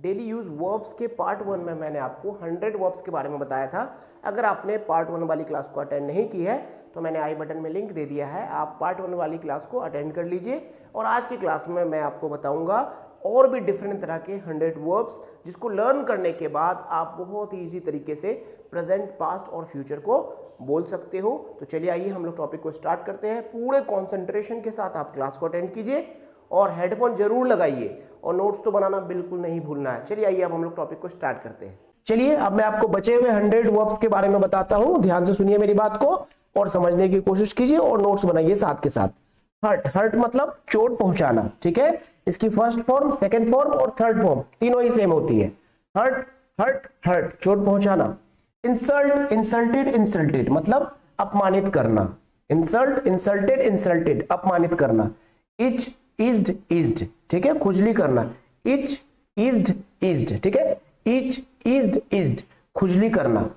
Daily use verbs के part 1 में मैंने आपको 100 वर्ब्स के बारे में बताया था। अगर आपने पार्ट 1 वाली क्लास को अटेंड नहीं की है तो मैंने आई बटन में लिंक दे दिया है, आप पार्ट 1 वाली क्लास को अटेंड कर लीजिए। और आज की क्लास में मैं आपको बताऊंगा और भी डिफरेंट तरह के 100 वर्ब्स, जिसको लर्न करने के बाद आप बहुत ही ईजी तरीके से प्रेजेंट, पास्ट और फ्यूचर को बोल सकते हो। तो चलिए आइए हम लोग टॉपिक को स्टार्ट करते हैं। पूरे कॉन्सेंट्रेशन के साथ आप क्लास को अटेंड कीजिए और हेडफोन जरूर लगाइए और नोट्स तो बनाना बिल्कुल नहीं भूलना है। चलिए आइए अब हम लोग टॉपिक को स्टार्ट करते हैं। चलिए अब मैं आपको बचे हुए 100 वर्ब्स के बारे में बताता हूं। ध्यान से सुनिए मेरी बात को और समझने की कोशिश कीजिए और नोट्स बनाइए साथ के साथ। हर्ट, हर्ट मतलब चोट पहुंचाना, ठीक है। इसकी फर्स्ट फॉर्म, सेकंड फॉर्म और थर्ड फॉर्म तीनों ही सेम होती है। हर्ट, हर्ट, हर्ट, चोट पहुंचाना। इंसल्ट, इंसल्टेड, इंसल्टेड मतलब अपमानित करना। इंसल्ट, इंसल्टेड, इंसल्टेड अपमानित करना। इच, इज्ड, इज्ड, ठीक है, खुजली करना। इच, इज्ड, इज्ड, ठीक है। इच, इज्ड, इज्ड खुजली करना।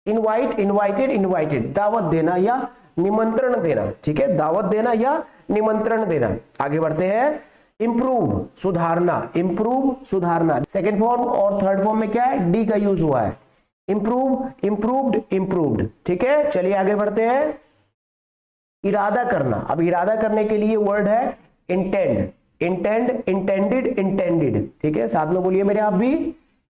इनवाइट, इनवाइटेड, इनवाइटेड दावत देना या निमंत्रण देना, ठीक है, दावत देना या निमंत्रण देना। आगे बढ़ते हैं। इंप्रूव, सुधारना। इंप्रूव, सुधारना। सेकेंड फॉर्म और थर्ड फॉर्म में क्या है, डी का यूज हुआ है। इंप्रूव, इंप्रूव्ड, इंप्रूव्ड, ठीक है। चलिए आगे बढ़ते हैं। इरादा करना। अब इरादा करने के लिए वर्ड है इंटेंड, इंटेंड, इंटेंडेड, इंटेंडेड, ठीक है। साथ में बोलिए मेरे आप भी,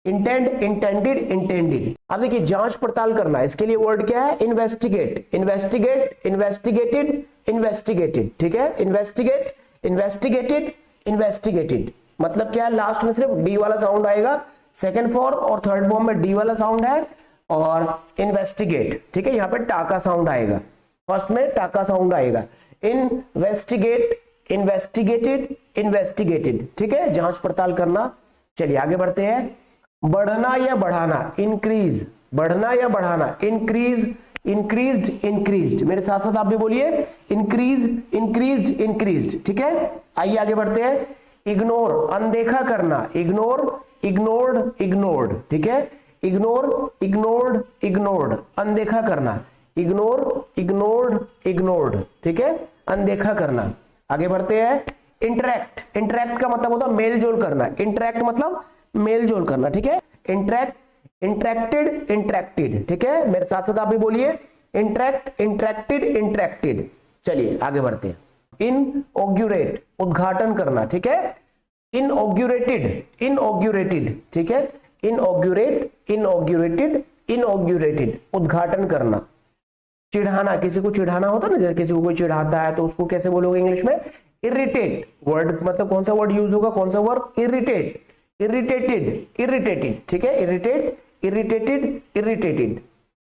इंटेंड, इंटेंडेड, इंटेंडेड। अब देखिए जांच पड़ताल करना, इसके लिए वर्ड क्या है, इन्वेस्टिगेट, इन्वेस्टिगेट, इन्वेस्टिगेटेड, इन्वेस्टिगेटेड, ठीक है। इन्वेस्टिगेट, इन्वेस्टिगेटेड, इन्वेस्टिगेटेड मतलब क्या है, लास्ट में सिर्फ डी वाला साउंड आएगा। सेकेंड फॉर्म और थर्ड फॉर्म में डी वाला साउंड है और इन्वेस्टिगेट, ठीक है, यहाँ पे टाका साउंड आएगा। फर्स्ट में टाका साउंड आएगा। इन्वेस्टिगेट, इन्वेस्टिगेटेड, इन्वेस्टिगेटेड, ठीक है, जांच पड़ताल करना। चलिए आगे बढ़ते हैं। बढ़ना या बढ़ाना, इंक्रीज, बढ़ना या बढ़ाना। इंक्रीज, इंक्रीज्ड, इंक्रीज्ड, मेरे साथ साथ आप भी बोलिए, इंक्रीज, इंक्रीज्ड, इंक्रीज्ड, ठीक है। आइए आगे बढ़ते हैं। इग्नोर, अनदेखा करना। इग्नोर, इग्नोर्ड, इग्नोर्ड, ठीक है। इग्नोर, इग्नोर्ड, इग्नोर्ड अनदेखा करना। इग्नोर, इग्नोर्ड, इग्नोर्ड, ठीक है, अनदेखा करना। आगे बढ़ते हैं। इंटरेक्ट, इंटरेक्ट का मतलब होता है मेल जोल करना। इंटरेक्ट मतलब मेल जोल करना, ठीक है। इंटरेक्ट, इंटरेक्टेड, इंटरेक्टेड, ठीक है, मेरे साथ साथ आप भी बोलिए, इंटरेक्ट, इंटरेक्टेड, इंटरेक्टेड। चलिए आगे बढ़ते हैं। इनऑग्यूरेट, उद्घाटन करना, ठीक है। इनऑग्यूरेटेड, इनऑग्यूरेटेड, ठीक है। इनऑग्यूरेट, इनऑग्यूरेटेड, इनऑग्यूरेटेड उद्घाटन करना। चिढ़ाना, किसी को चिढ़ाना होता है ना, जैसे किसी को कोई चिढ़ाता है तो उसको कैसे बोलोगे इंग्लिश में, इरिटेट। वर्ड मतलब कौन सा वर्ड यूज होगा, कौन सा वर्ड, इरिटेट, इरिटेटेड, इरिटेटेड, ठीक है। Irritate, irritated, irritated.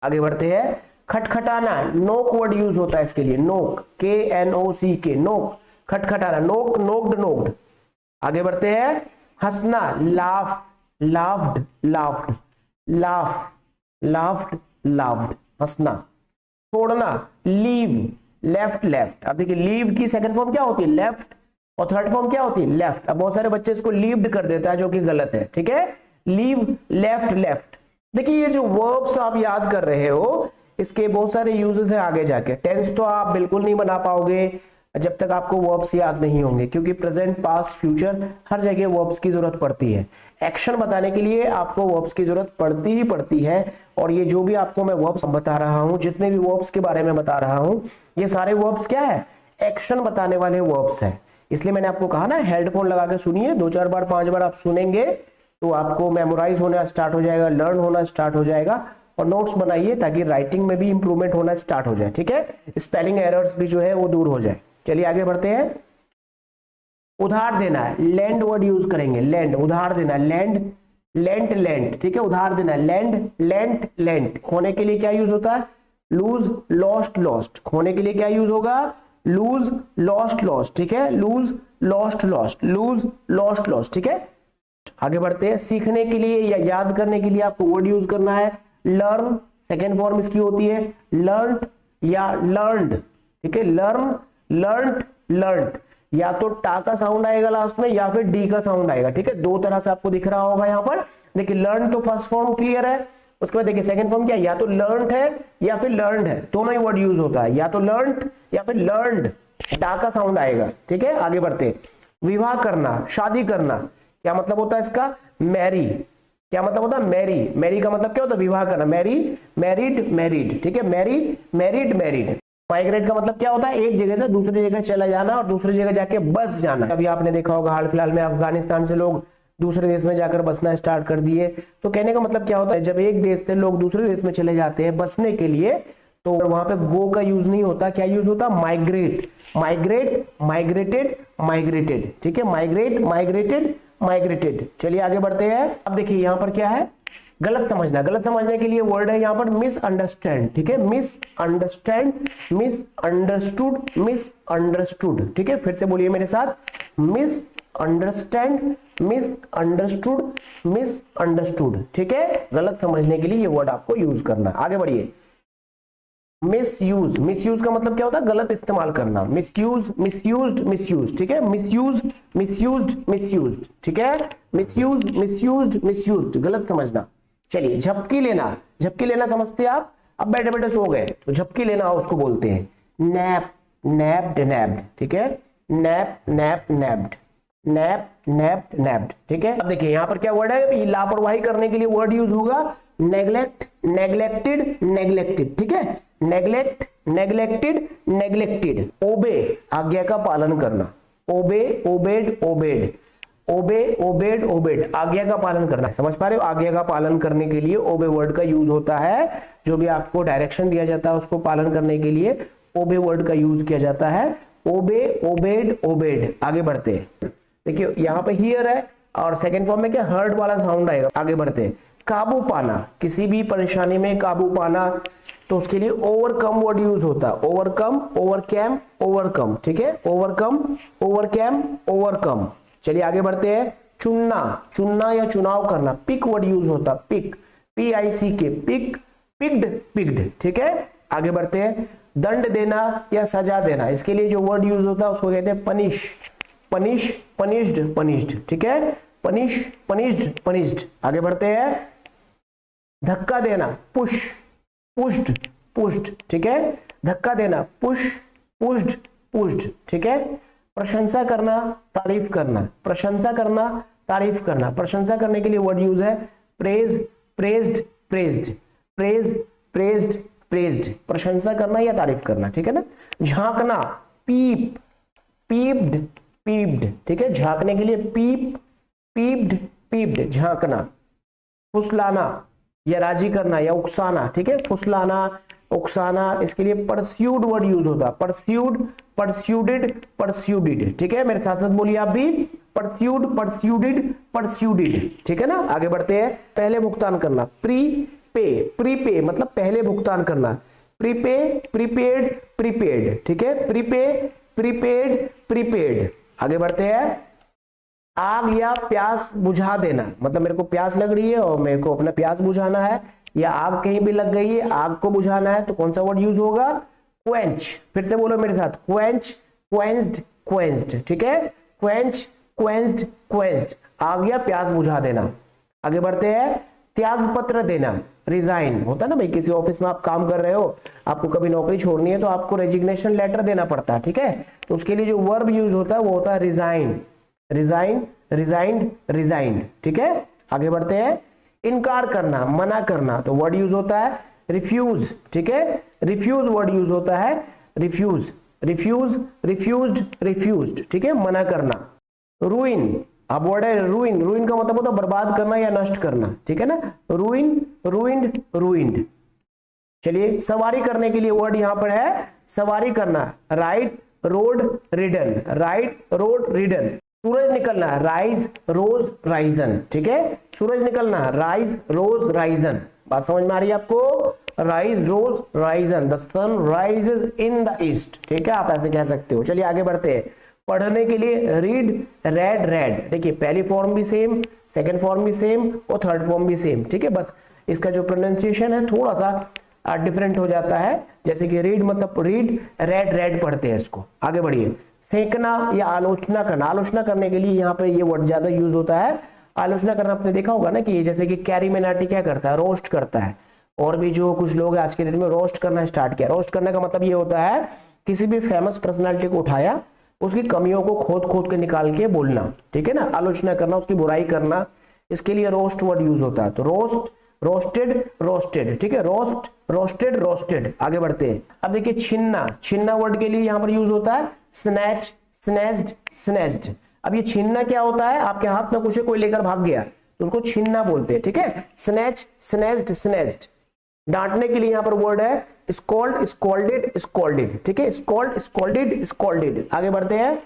आगे बढ़ते हैं। खटखटाना, नोक वर्ड यूज होता है इसके लिए, नोक, KNOCK, नोक, खटखटाना, नोक, नोक्ड, नोक्ड। आगे बढ़ते हैं। हंसना, laugh, laughed, laughed, laugh, laughed, laughed हंसना। छोड़ना, लीव, लेफ्ट, लेफ्ट। अब देखिए लीव की सेकंड फॉर्म क्या होती है, लेफ्ट, और थर्ड फॉर्म क्या होती है, लेफ्ट। अब बहुत सारे बच्चे इसको लीव्ड कर देता है जो कि गलत है, ठीक है। Leave, left, left. देखिए ये जो वर्ब्स आप याद कर रहे हो इसके बहुत सारे यूजेस है आगे जाके। टेंस तो आप बिल्कुल नहीं बना पाओगे जब तक आपको वर्ब्स याद नहीं होंगे, क्योंकि प्रेजेंट, पास्ट, फ्यूचर हर जगह वर्ब्स की जरूरत पड़ती है। एक्शन बताने के लिए आपको वर्ब्स की जरूरत पड़ती ही पड़ती है। और ये जो भी आपको मैं वर्ब्स बता रहा हूं, जितने भी वर्ब्स के बारे में बता रहा हूं, ये सारे वर्ब्स क्या है, एक्शन बताने वाले वर्ब्स है। इसलिए मैंने आपको कहा ना, हेडफोन लगा के सुनिए, 2-4 बार 5 बार आप सुनेंगे तो आपको मेमोराइज होना स्टार्ट हो जाएगा, लर्न होना स्टार्ट हो जाएगा। और नोट्स बनाइए ताकि राइटिंग में भी इंप्रूवमेंट होना स्टार्ट हो जाए, ठीक है। स्पेलिंग एरर्स भी जो है वो दूर हो जाए। चलिए आगे बढ़ते हैं। उधार देना है, लैंड वर्ड यूज करेंगे, लैंड, उधार देना, लैंड, लेंट, लेंट, ठीक है, उधार देना, लैंड, लेंट, लेंट। खोने के लिए क्या यूज होता है, लूज, लॉस्ट, लॉस्ट। खोने के लिए क्या यूज होगा, लूज, लॉस्ट, लॉस्ट, ठीक है। Lose, lost, lost, lose, lost, lost, ठीक है। आगे बढ़ते हैं। सीखने के लिए या याद करने के लिए आपको वर्ड यूज करना है, लर्न, सेकेंड फॉर्म इसकी होती है लर्न या लर्नड, ठीक है। लर्न, लर्नड, लर्नड, या तो टा का साउंड आएगा लास्ट में या फिर डी का साउंड आएगा, ठीक है। दो तरह से आपको दिख रहा होगा यहाँ पर। देखिए लर्न तो फर्स्ट फॉर्म क्लियर है, उसके बाद देखिए सेकंड फॉर्म क्या है, या तो लर्नड है या फिर लर्नड है, दोनों ही वर्ड यूज होता है, या तो लर्नड या फिर लर्नड, डा का साउंड आएगा, ठीक है। आगे बढ़ते, विवाह करना, शादी करना, क्या मतलब होता है इसका? मैरी। क्या मतलब होता है? मैरी। मैरी का मतलब क्या होता है? विवाह करना। मैरी, मैरिड, मैरिड, ठीक है, मैरी, मैरिड, मैरिड। माइग्रेट का मतलब क्या होता है? एक जगह से दूसरी जगह चला जाना और दूसरी जगह जाके बस जाना। अभी आपने देखा होगा हाल फिलहाल में अफगानिस्तान से लोग दूसरे देश में जाकर बसना स्टार्ट कर दिए। तो कहने का मतलब क्या होता है? जब एक देश से लोग दूसरे देश में चले जाते हैं बसने के लिए, तो वहां पे गो का यूज नहीं होता, क्या यूज होता? माइग्रेट। माइग्रेट, माइग्रेटेड, माइग्रेटेड, ठीक है, माइग्रेट, माइग्रेटेड, माइग्रेटेड। चलिए आगे बढ़ते हैं। अब देखिए यहां पर क्या है? गलत समझना। गलत समझने के लिए वर्ड है यहां पर मिसअंडरस्टैंड, ठीक है, मिसअंडरस्टैंड, मिसअंडरस्टूड, मिसअंडरस्टूड, ठीक है, फिर से बोलिए मेरे साथ, मिसअंडरस्टैंड, मिसअंडरस्टूड, मिसअंडरस्टूड, ठीक है। गलत समझने के लिए ये वर्ड आपको यूज करना। आगे बढ़िए। मिसयूज। मिसयूज का मतलब क्या होता है? गलत इस्तेमाल करना। मिसयूज, मिसयूज्ड, मिसयूज, ठीक है, मिसयूज, मिसयूज्ड, मिसयूज्ड, ठीक है, मिसयूज, मिसयूज्ड, मिसयूज्ड, गलत समझना। चलिए झपकी लेना। झपकी लेना समझते हैं आप? अब बैठे बैठे सो गए तो झपकी लेना उसको बोलते हैं नैप, नैप्ड, नैप्ड, ठीक है, नैप, नैप, नैप्ड, नैप, नैप्ड, नैप्ड, ठीक है। अब देखिए यहां पर क्या वर्ड है? लापरवाही करने के लिए वर्ड यूज होगा नेग्लेक्ट, नेग्लेक्टेड, नेग्लेक्टेड, ठीक है, नेग्लेक्ट, नेग्लेक्टेड, नेग्लेक्टेड। ओबे, आज्ञा का पालन करना। ओबे, ओबेड, ओबेड, ओबे, ओबेड, ओबेड, आज्ञा का पालन करना। समझ पा रहे हो? आज्ञा का पालन करने के लिए ओबे वर्ड का यूज होता है। जो भी आपको डायरेक्शन दिया जाता है उसको पालन करने के लिए ओबे वर्ड का यूज किया जाता है। ओबे, ओबेड, ओबेड। आगे बढ़ते हैं। देखिए यहां पे हियर है और सेकंड फॉर्म में क्या? हर्ड वाला साउंड आएगा। आगे बढ़ते हैं। काबू पाना, किसी भी परेशानी में काबू पाना, तो उसके लिए ओवरकम वर्ड यूज होता है। ओवरकम, ओवरकम, ओवरकम, ठीक है, ओवरकम, ओवरकम, ओवरकम। चलिए आगे बढ़ते हैं। चुनना, चुनना या चुनाव करना, पिक वर्ड यूज होता, pick, PICK, pick, picked, picked, ठीक है। आगे बढ़ते हैं। दंड देना या सजा देना, इसके लिए जो वर्ड यूज होता है उसको कहते हैं पनिश, पनिश, पनिश्ड, पनिश्ड, ठीक है, पनिश, पनिश्ड, पनिश्ड। आगे बढ़ते हैं। धक्का देना, पुश, पुश्ड, पुश्ड, ठीक है, धक्का देना, पुश, पुश्ड, पुश्ड, ठीक है। प्रशंसा करना, तारीफ करना, प्रशंसा करना, तारीफ करना। प्रशंसा करने के लिए वर्ड यूज है praise, praised, praised, praise, praised, praised. प्रशंसा करना या तारीफ करना, ठीक है ना। झांकना, पीप, पीप्ड, पीप्ड, ठीक है, झांकने के लिए पीप, पीप्ड, पीप्ड, झांकना। फुसलाना या राजी करना या उकसाना, ठीक है, फुसलाना, उकसाना, इसके लिए परस्यूड वर्ड यूज होता है। परस्यूड, परस्यूडेड, परस्यूडेड, ठीक है, मेरे साथ साथ बोलिए आप भी, परस्यूड, परस्यूडेड, परस्यूडेड, ठीक है ना। आगे बढ़ते हैं। पहले भुगतान करना, प्री पे, प्रीपे मतलब पहले भुगतान करना, प्रीपे, प्रीपेड, प्रीपेड, ठीक है, प्रीपे, प्रीपेड, प्रीपेड। आगे बढ़ते हैं। आग या प्यास बुझा देना, मतलब मेरे को प्यास लग रही है और मेरे को अपना प्यास बुझाना है, या आग कहीं भी लग गई है, आग को बुझाना है, तो कौन सा वर्ड यूज होगा? क्वेंच। फिर से बोलो मेरे साथ, क्वेंच, क्वेंच्ड, क्वेंच्ड, ठीक है, क्वेंच, क्वेंच्ड, क्वेंच्ड, आग या प्यास बुझा देना। आगे बढ़ते हैं। त्याग पत्र देना, रिजाइन होता है ना भाई, किसी ऑफिस में आप काम कर रहे हो, आपको कभी नौकरी छोड़नी है तो आपको रेजिग्नेशन लेटर देना पड़ता है, ठीक है, तो उसके लिए जो वर्ब यूज होता है वो होता है रिजाइन, रिजाइन, रिजाइंड, रिजाइंड, ठीक है। आगे बढ़ते हैं। इनकार करना, मना करना, तो वर्ड यूज होता है रिफ्यूज, ठीक है, रिफ्यूज वर्ड यूज होता है, रिफ्यूज, रिफ्यूज, रिफ्यूज्ड, रिफ्यूज्ड, ठीक है, मना करना। रूइन, अब वर्ड है रूइन, रूइन का मतलब होता है बर्बाद करना या नष्ट करना, ठीक है ना, रूइन, रूइंड, रूइंड। चलिए सवारी करने के लिए वर्ड यहां पर है सवारी करना, ride, rode, ridden, ride, rode, ridden. सूरज निकलना, राइज, रोज, राइजन, ठीक है, सूरज निकलना, राइज, रोज, राइजन। बात समझ में आ रही है आपको? Rise, rose, risen, the sun rises in the east, ठीक है, आप ऐसे कह सकते हो। चलिए आगे बढ़ते हैं। पढ़ने के लिए रीड, रेड, रेड, देखिए पहली फॉर्म भी सेम, सेकंड फॉर्म भी सेम और थर्ड फॉर्म भी सेम, ठीक है, बस इसका जो प्रोनाउंसिएशन है थोड़ा सा डिफरेंट हो जाता है, जैसे कि रीड मतलब रीड, रेड, रेड पढ़ते हैं इसको। आगे बढ़िए। सेकना या आलोचना करना, आलोचना करने के लिए यहाँ पे ये वर्ड ज्यादा यूज होता है। आलोचना करना आपने देखा होगा ना कि जैसे कि कैरी मेनाटी क्या करता है? रोस्ट करता है, और भी जो कुछ लोग आज के डेट में रोस्ट करना स्टार्ट किया। रोस्ट करने का मतलब ये होता है किसी भी फेमस पर्सनालिटी को उठाया, उसकी कमियों को खोद खोद के निकाल के बोलना, ठीक है ना, आलोचना करना, उसकी बुराई करना, इसके लिए रोस्ट वर्ड यूज होता है। तो रोस्ट, रोस्टेड, रोस्टेड, ठीक है, रोस्ट, रोस्टेड, रोस्टेड। आगे बढ़ते हैं। अब देखिए छीनना, छीनना वर्ड के लिए यहां पर यूज होता है स्नैच, स्नैच्ड, स्नैच्ड। अब ये छीनना क्या होता है, आपके हाथ में कुछ है, कोई लेकर भाग गया तो उसको छीनना बोलते हैं, ठीक है, स्नैच, स्नैच्ड, स्नैच्ड। डांटने के लिए यहां पर वर्ड है स्कॉल्ड, स्कॉल्डेड, स्कॉल्डेड, ठीक है, स्कॉल्ड, स्कॉल्डेड, स्कॉल्डेड। आगे बढ़ते हैं।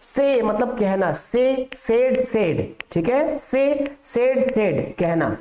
से मतलब कहना, से, सेड, सेड, ठीक है, से, सेड, सेड कहना।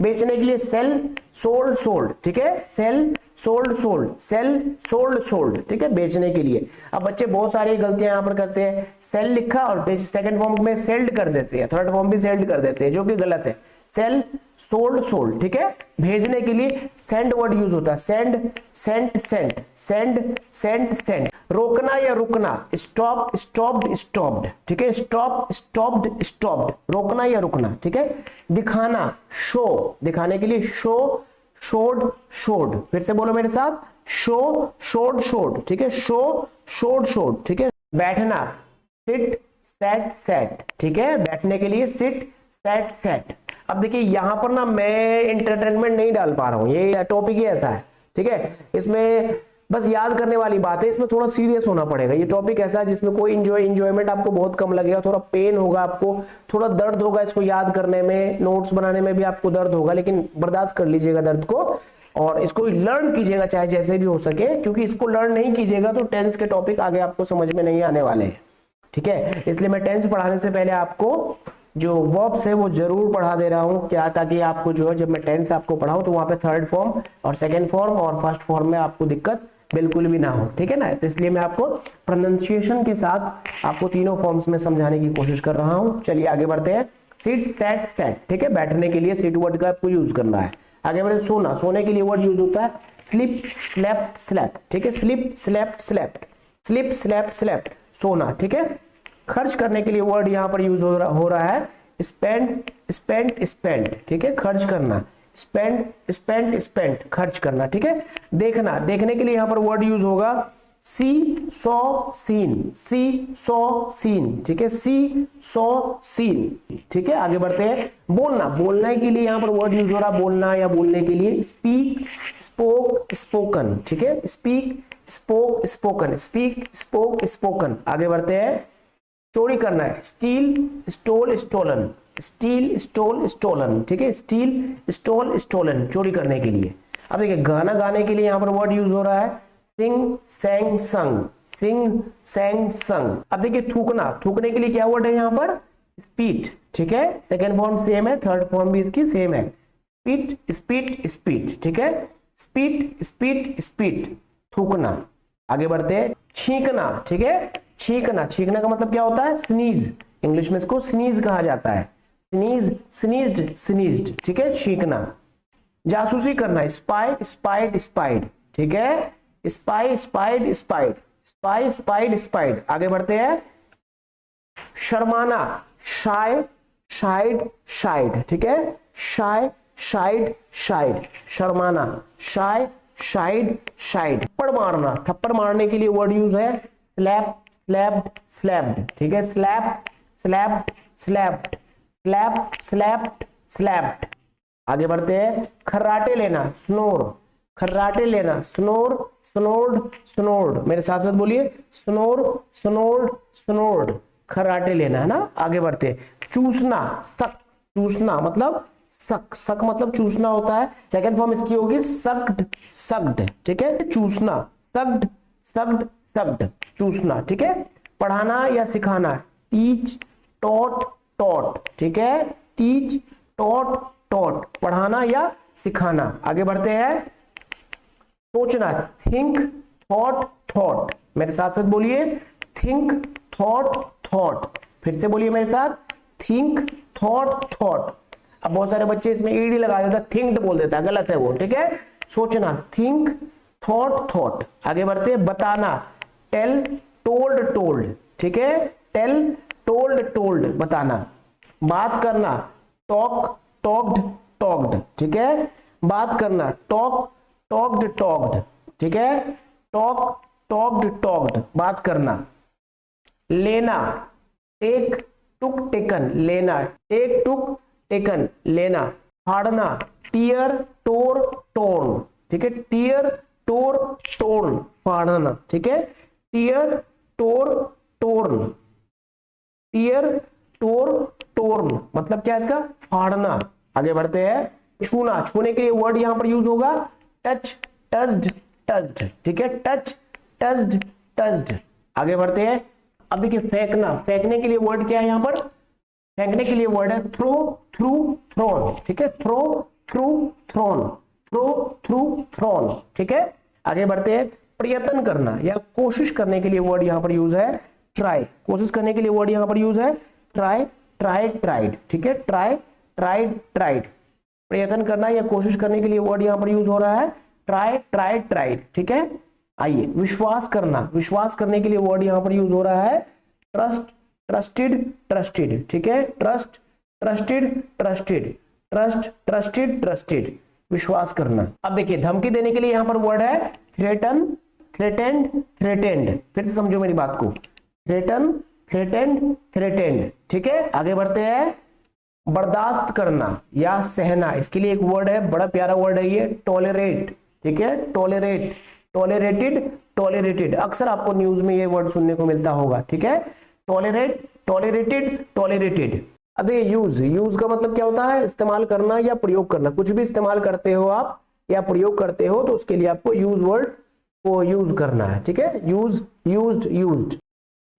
बेचने के लिए सेल, सोल्ड, सोल्ड, ठीक है, sell, sold, sold, sell, sold, sold, ठीक है, बेचने के लिए। अब बच्चे बहुत सारी गलतियां यहां पर करते हैं, सेल लिखा और सेकंड फॉर्म में सेल्ड कर देते हैं, थर्ड फॉर्म भी सेल्ड कर देते हैं, जो कि गलत है। सेल, सोल्ड, सोल्ड, ठीक है। भेजने के लिए सेंड वर्ड यूज होता है, send, sent, sent, send, sent, sent. रोकना या रुकना, स्टॉप, स्टॉप्ड, स्टॉप्ड, ठीक है, स्टॉप, स्टॉप्ड, स्टॉप्ड, रोकना या रुकना, ठीक है। दिखाना, शो, दिखाने के लिए शो, शोड, शोड। फिर से बोलो मेरे साथ, शो, शोड, शोड, ठीक है, शो, शोड, शोड, ठीक है। बैठना, सिट, सेट, सेट, ठीक है, बैठने के लिए सिट, सेट, सेट। अब देखिए यहां पर ना मैं एंटरटेनमेंट नहीं डाल पा रहा हूं, ये टॉपिक ही ऐसा है, ठीक है, इसमें बस याद करने वाली बात है, इसमें थोड़ा सीरियस होना पड़ेगा। ये टॉपिक ऐसा है जिसमें कोई इंजॉयमेंट आपको बहुत कम लगेगा, थोड़ा पेन होगा आपको, थोड़ा दर्द होगा इसको याद करने में, नोट्स बनाने में भी आपको दर्द होगा, लेकिन बर्दाश्त कर लीजिएगा दर्द को और इसको लर्न कीजिएगा चाहे जैसे भी हो सके, क्योंकि इसको लर्न नहीं कीजिएगा तो टेंस के टॉपिक आगे आपको समझ में नहीं आने वाले हैं, ठीक है। इसलिए मैं टेंस पढ़ाने से पहले आपको जो वर्ब्स है वो जरूर पढ़ा दे रहा हूं, क्या, ताकि आपको जो है जब मैं टेंस आपको पढ़ाऊं तो वहां पे थर्ड फॉर्म और सेकंड फॉर्म और फर्स्ट फॉर्म में आपको दिक्कत बिल्कुल भी ना हो, ठीक है ना। तो इसलिए मैं आपको प्रोनाउंसिएशन के साथ आपको तीनों फॉर्म्स में समझाने की कोशिश कर रहा हूं। चलिए आगे बढ़ते हैं। सिट, सेट, सेट, ठीक है, बैठने के लिए सिट वर्ड का आपको यूज करना है। आगे बढ़े। सोना, सोने के लिए वर्ड यूज होता है स्लीप, स्लेप्ट, स्लेप्ट, ठीक है, sleep, slept, slept, sleep, slept, slept, सोना, ठीक है। खर्च करने के लिए वर्ड यहां पर यूज हो रहा है स्पेंड, स्पेंड, स्पेंड, ठीक है, खर्च करना, स्पेंड, स्पेंड, स्पेंड, खर्च करना, ठीक है। देखना, देखने के लिए यहां पर वर्ड यूज होगा सी, सॉ, सीन, सी, सॉ, सीन, ठीक है, सी, सॉ, सीन, ठीक है। आगे बढ़ते हैं। बोलना, बोलने के लिए यहां पर वर्ड यूज हो रहा है बोलना या बोलने के लिए स्पीक, स्पोक, स्पोकन, ठीक है, speak, spoke, spoken, speak, spoke, spoken. आगे बढ़ते हैं। चोरी करना है steal, stole, stolen, steal, stole, stolen, ठीक है, स्टील, स्टोल, स्टोलन, चोरी करने के लिए। अब देखिए गाना गाने के लिए यहां पर वर्ड यूज हो रहा है सिंग, सैंग, संग, सिंग, सैंग, संग। अब देखिए थूकना, थूकने के लिए क्या वर्ड है यहां पर स्पीट, ठीक है, सेकेंड फॉर्म सेम है, थर्ड फॉर्म भी इसकी सेम है, स्पीट, स्पीट, स्पीट, ठीक है, स्पीट, स्पीट, स्पीट, थूकना। आगे बढ़ते हैं। छींकना, ठीक है, छींकना, छींकना का मतलब क्या होता है स्नीज, इंग्लिश में इसको स्नीज कहा जाता है, स्नीज, स्नीज्ड, स्नीज्ड, ठीक है, छींकना। जासूसी करना स्पाई, स्पाइड, स्पाइड, ठीक है, spy, spied, spied, spy, spied, spied. आगे बढ़ते हैं। शर्माना, शाय, शाइड, शाइड, ठीक है, शाय, शाइड, शाइड, शर्माना, शाय, शाइड, शाइड। थप्पड़ मारना, थप्पड़ मारने के लिए वर्ड यूज है स्लैप, स्लैप्ड, स्लैप्ड, ठीक है, slap, slapped, slapped, slap, slapped, slapped. आगे बढ़ते हैं। खर्राटे लेना स्नोर, खर्राटे लेना स्नोर, स्नोर्ड, स्नोर्ड, मेरे साथ साथ बोलिए स्नोर, स्नोर्ड, स्नोर्ड, खर्राटे लेना है ना। आगे बढ़ते हैं। चूसना, सक, चूसना मतलब सक, सक मतलब चूसना होता है, सेकंड फॉर्म इसकी होगी सक्ड, सक्ड, ठीक है, चूसना, सक्ड, सक्ड, सक्ड, चूसना, ठीक है। पढ़ाना या सिखाना टीच, टॉट, टॉट, ठीक है, टीच, टॉट, टॉट, पढ़ाना या सिखाना। आगे बढ़ते हैं। सोचना थिंक, थॉट, थॉट, मेरे साथ साथ बोलिए थिंक, थॉट, थॉट, फिर से बोलिए मेरे साथ थिंक, थॉट, थॉट। अब बहुत सारे बच्चे इसमें ईडी लगा देता है, थिंक्ड बोल देता है, गलत है वो, ठीक है, सोचना थिंक, थॉट, थॉट। आगे बढ़ते हैं। बताना टेल, टोल्ड, टोल्ड, ठीक है, टेल, टोल्ड, टोल्ड, बताना। बात करना टॉक, टॉक्ड, टॉक्ड, ठीक है, बात करना टॉक, टॉक्ड, टॉक्ड, ठीक है, टॉक, टॉक्ड, टॉक्ड, बात करना। लेना, टेक टुक टेकन, लेना, टेक टुक टेकन, लेना। फाड़ना, टीयर टोर टोर्न, ठीक है, टीयर टोर टोर्न, फाड़ना, ठीक है, टीयर टोर टोर्न, टीयर टोर टोर्न मतलब क्या है इसका, फाड़ना। आगे बढ़ते हैं, छूना, छूने के लिए वर्ड यहां पर यूज होगा टच, टच्ड, टच्ड, ठीक है, टच, टच्ड, टच्ड। आगे बढ़ते हैं, अब देखिए फेंकना, फेंकने के लिए वर्ड क्या है यहां पर, फेंकने के लिए वर्ड है थ्रो, थ्रू, थ्रोन, ठीक है, throw, threw, thrown, throw, threw, thrown, ठीक है। आगे बढ़ते हैं, प्रयत्न करना या कोशिश करने के लिए वर्ड यहां पर यूज है ट्राई, कोशिश करने के लिए वर्ड यहां पर यूज है ट्राई, ट्राइड, ट्राइड, ठीक है, ट्राई, ट्राइड, ट्राइड। प्रयत्न करना या कोशिश करने के लिए वर्ड यहां पर यूज हो रहा है ट्राई, ट्राइड, ट्राइड, ठीक है। आइए, विश्वास करना, विश्वास करने के लिए वर्ड यहां पर यूज हो रहा है ट्रस्ट, ट्रस्टेड, ट्रस्टेड, ठीक है, trust, trusted, trusted, trust, trusted, trusted, विश्वास करना। अब देखिए, धमकी देने के लिए यहां पर वर्ड है थ्रेटन, थ्रेटेंड, थ्रेटेंड। फिर से समझो मेरी बात को, थ्रेटन, थ्रेटेंड, थ्रेटेंड, ठीक है। आगे बढ़ते हैं, बर्दाश्त करना या सहना, इसके लिए एक वर्ड है, बड़ा प्यारा वर्ड है ये, टॉलरेट, ठीक है, टॉलरेट, टॉलरेटेड, टॉलरेटेड। अक्सर आपको न्यूज में ये वर्ड सुनने को मिलता होगा, ठीक है, टॉलरेट, टॉलरेटेड, टॉलरेटेड। अब देखिए, यूज, यूज का मतलब क्या होता है, इस्तेमाल करना या प्रयोग करना। कुछ भी इस्तेमाल करते हो आप या प्रयोग करते हो तो उसके लिए आपको यूज वर्ड को यूज करना है, ठीक है, यूज, यूज्ड, यूज्ड।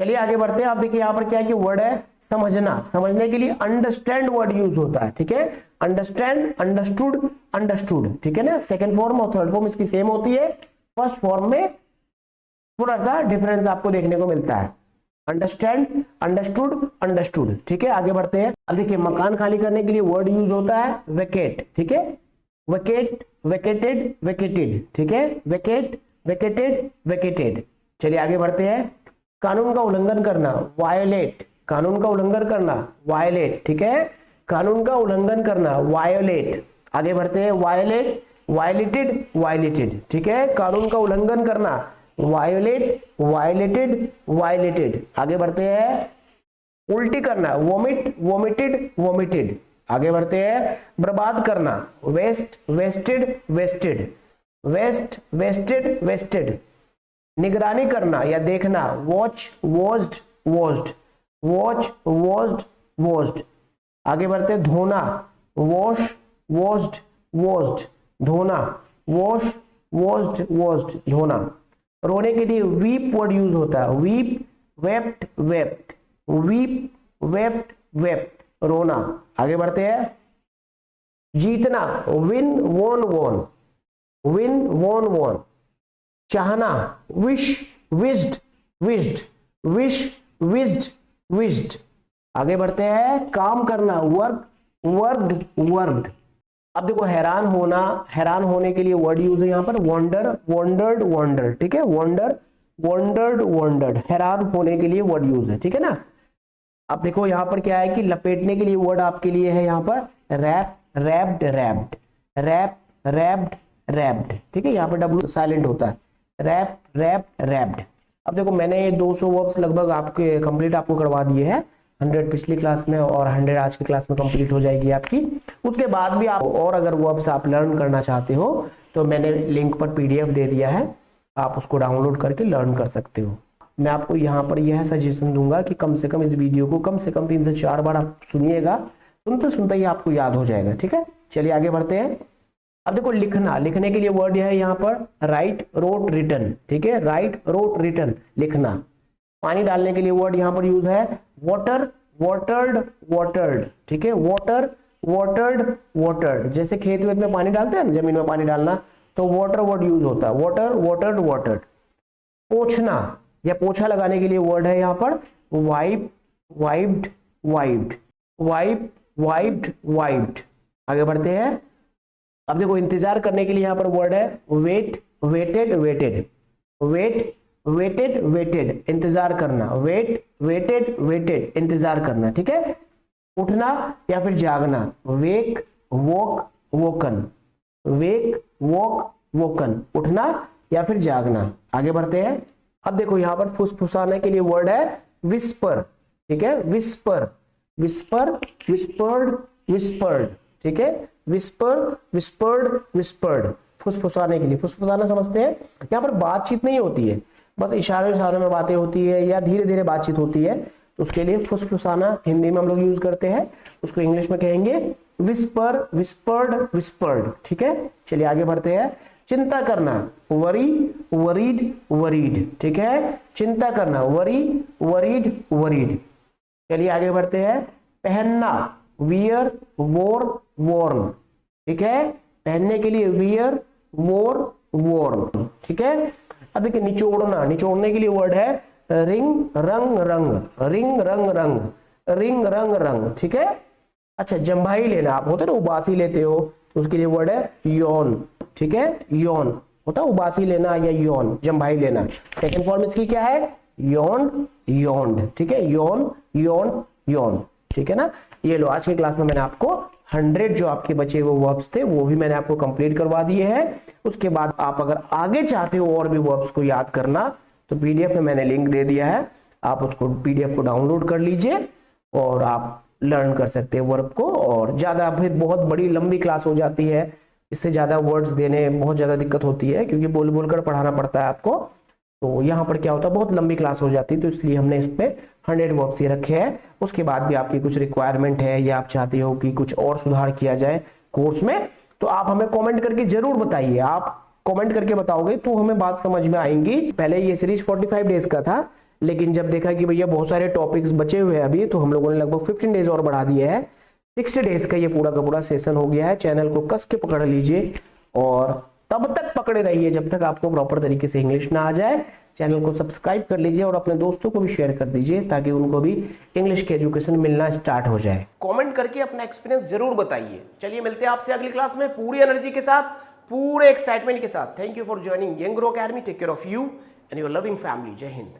चलिए आगे बढ़ते हैं। आप देखिए यहाँ पर क्या है कि वर्ड है समझना, समझने के लिए अंडरस्टैंड वर्ड यूज होता है, ठीक है, अंडरस्टैंड, अंडरस्टूड, अंडरस्टूड, ठीक है ना। सेकंड फॉर्म और थर्ड फॉर्म इसकी सेम होती है, फर्स्ट फॉर्म में थोड़ा सा डिफरेंस आपको देखने को मिलता है, अंडरस्टैंड, अंडरस्टूड, अंडरस्टूड, ठीक है। आगे बढ़ते हैं। अब देखिए, मकान खाली करने के लिए वर्ड यूज होता है वेकेट, ठीक है, वेकेट, वेकेटेड, वेकेटेड, ठीक है, वेकेट, वेकेटेड, वेकेटेड। चलिए आगे बढ़ते हैं, कानून का उल्लंघन करना, वायोलेट, कानून का उल्लंघन करना, वायोलेट, ठीक है, कानून का उल्लंघन करना, वायोलेट। आगे बढ़ते हैं, वायोलेट, वायलेटेड, वायलेटेड, ठीक है, कानून का उल्लंघन करना, वायोलेट, वायलेटेड, वायलेटेड। आगे बढ़ते हैं, उल्टी करना, वोमिट, वोमिटेड, वोमिटेड। आगे बढ़ते हैं, बर्बाद करना, waste, wasted, wasted, waste, wasted, wasted. निगरानी करना या देखना, watch, watched, watched, watch, watched, watched. आगे बढ़ते हैं, धोना, वॉश, वॉश्ड, वॉश्ड, धोना, वॉश, वॉश्ड, वॉश्ड, धोना। रोने के लिए वीप वर्ड यूज होता है, weep, wept, wept, weep, wept, wept, रोना। आगे बढ़ते हैं, जीतना, win, won, won, win, won, won. चाहना, wish, wished, wished, wish, wished, wished. आगे बढ़ते हैं, काम करना, वर्क, वर्कड, वर्कड। अब देखो, हैरान होना, हैरान होने के लिए वर्ड यूज है यहाँ पर वंडर, वंडर्ड, वंडर, ठीक है, वंडर, वंडर्ड, वंडर्ड, हैरान होने के लिए वर्ड यूज है, ठीक है ना। अब देखो यहाँ पर क्या है कि लपेटने के लिए वर्ड आपके लिए है यहाँ पर wrap, wrapped, wrapped, wrap, wrapped, wrapped, ठीक है, यहाँ पर डब्ल्यू साइलेंट होता है, रैप, रैप, रैप्ड। अब देखो, मैंने 200 वर्ब्स लगभग आपके कंप्लीट आपको करवा दिए हैं, 100 पिछली क्लास में और 100 आज की क्लास में कंप्लीट हो जाएगी आपकी। उसके बाद भी आप और अगर वर्ब्स आप लर्न करना चाहते हो तो मैंने लिंक पर पीडीएफ दे दिया है, आप उसको डाउनलोड करके लर्न कर सकते हो। मैं आपको यहाँ पर यह सजेशन दूंगा कि कम से कम इस वीडियो को कम से कम 3 से 4 बार आप सुनिएगा, सुनते सुनते ही आपको याद हो जाएगा, ठीक है। चलिए आगे बढ़ते हैं। अब देखो, लिखना, लिखने के लिए वर्ड है यहाँ पर राइट, रोट, रिटन, ठीक है, राइट, रोट, रिटन, लिखना। पानी डालने के लिए वर्ड यहाँ पर यूज है वाटर, वाटर्ड, वाटर्ड, ठीक है, वाटर, वाटर्ड, वाटर्ड। जैसे खेत वेत में पानी डालते हैं ना, जमीन में पानी डालना, तो वाटर वर्ड यूज होता है, वाटर, वाटर्ड, वाटर्ड। पोंछना या पोछा लगाने के लिए वर्ड है यहाँ पर wipe, wiped, wiped, wipe, wiped, wiped. आगे बढ़ते हैं। अब देखो, इंतजार करने के लिए यहाँ पर वर्ड है wait, waited, waited, wait, waited, waited, इंतजार करना, वेट, वेटेड, वेटेड, इंतजार करना, ठीक है। उठना या फिर जागना, वेक, वॉक, वोकन, वेक, वॉक, वोकन, उठना या फिर जागना। आगे बढ़ते हैं। अब देखो, यहाँ पर फुसफुसाने के लिए वर्ड है विस्पर, ठीक है, विस्पर, विस्पर, विस्पर्ड, विस्पर्ड, ठीक है, विस्पर, विस्पर्ड, विस्पर्ड, फुसफुसाने के लिए, फुसफुसाना समझते हैं, यहाँ पर बातचीत नहीं होती है, बस इशारों इशारों में बातें होती है या धीरे धीरे बातचीत होती है, तो उसके लिए फुसफुसाना हिंदी में हम लोग यूज करते हैं, उसको इंग्लिश में कहेंगे विस्पर, विस्पर्ड, विस्पर्ड, ठीक है। चलिए आगे बढ़ते हैं। चिंता करना, वरी, वरीड, वरीड, ठीक है, चिंता करना, वरी, वरीड, वरीड। चलिए आगे बढ़ते हैं। पहनना, वियर, वोर, वॉर्न, ठीक है, पहनने के लिए वियर, वोर, वॉर्न, ठीक है। अब देखिए निचोड़ना, निचोड़ने के लिए वर्ड है रिंग, रंग, रंग, रिंग, रंग, रंग, रिंग, रंग, रंग, ठीक है। अच्छा, जम्भाई लेना, आप होते ना उबासी लेते हो, तो उसके लिए वर्ड है यौन, ठीक है, यौन होता है उबासी लेना या यौन, जम्भाई लेना। सेकंड फॉर्म इसकी क्या है? यौन, यौन, ठीक है, यौन, यौन, यौन, ठीक है ना। ये लो, आज की क्लास में मैंने आपको 100 जो आपके बचे हुए वर्ब्स थे वो भी मैंने आपको कंप्लीट करवा दिए हैं। उसके बाद आप अगर आगे चाहते हो और भी वर्ब्स को याद करना तो पीडीएफ में मैंने लिंक दे दिया है, आप उसको पीडीएफ को डाउनलोड कर लीजिए और आप लर्न कर सकते हैं वर्ब को। और ज्यादा फिर बहुत बड़ी लंबी क्लास हो जाती है, इससे ज्यादा वर्ड्स देने बहुत ज्यादा दिक्कत होती है क्योंकि बोल बोल कर पढ़ाना पड़ता है आपको। तो यहाँ पर क्या होता है, बहुत लंबी क्लास हो जाती है, तो इसलिए हमने इस पे 100 वर्ब्स ही रखे हैं। उसके बाद भी आपकी कुछ रिक्वायरमेंट है या आप चाहते हो कि कुछ और सुधार किया जाए कोर्स में, तो आप हमें कमेंट करके जरूर बताइए। आप कमेंट करके बताओगे तो हमें बात समझ में आएंगी। पहले ये सीरीज 45 डेज का था, लेकिन जब देखा कि भैया बहुत सारे टॉपिक्स बचे हुए हैं अभी, तो हम लोगों ने लगभग 15 डेज और बढ़ा दिए हैं। 60 डेज का ये पूरा का पूरा सेशन हो गया है। चैनल को कस के पकड़ लीजिए और तब तक पकड़े रहिए जब तक आपको प्रॉपर तरीके से इंग्लिश ना आ जाए। चैनल को सब्सक्राइब कर लीजिए और अपने दोस्तों को भी शेयर कर दीजिए ताकि उनको भी इंग्लिश की एजुकेशन मिलना स्टार्ट हो जाए। कमेंट करके अपना एक्सपीरियंस जरूर बताइए। चलिए मिलते हैं आपसे अगली क्लास में पूरी एनर्जी के साथ, पूरे एक्साइटमेंट के साथ। Thank you for joining Young Grow Academy. Take care of you and your loving family. जय हिंद।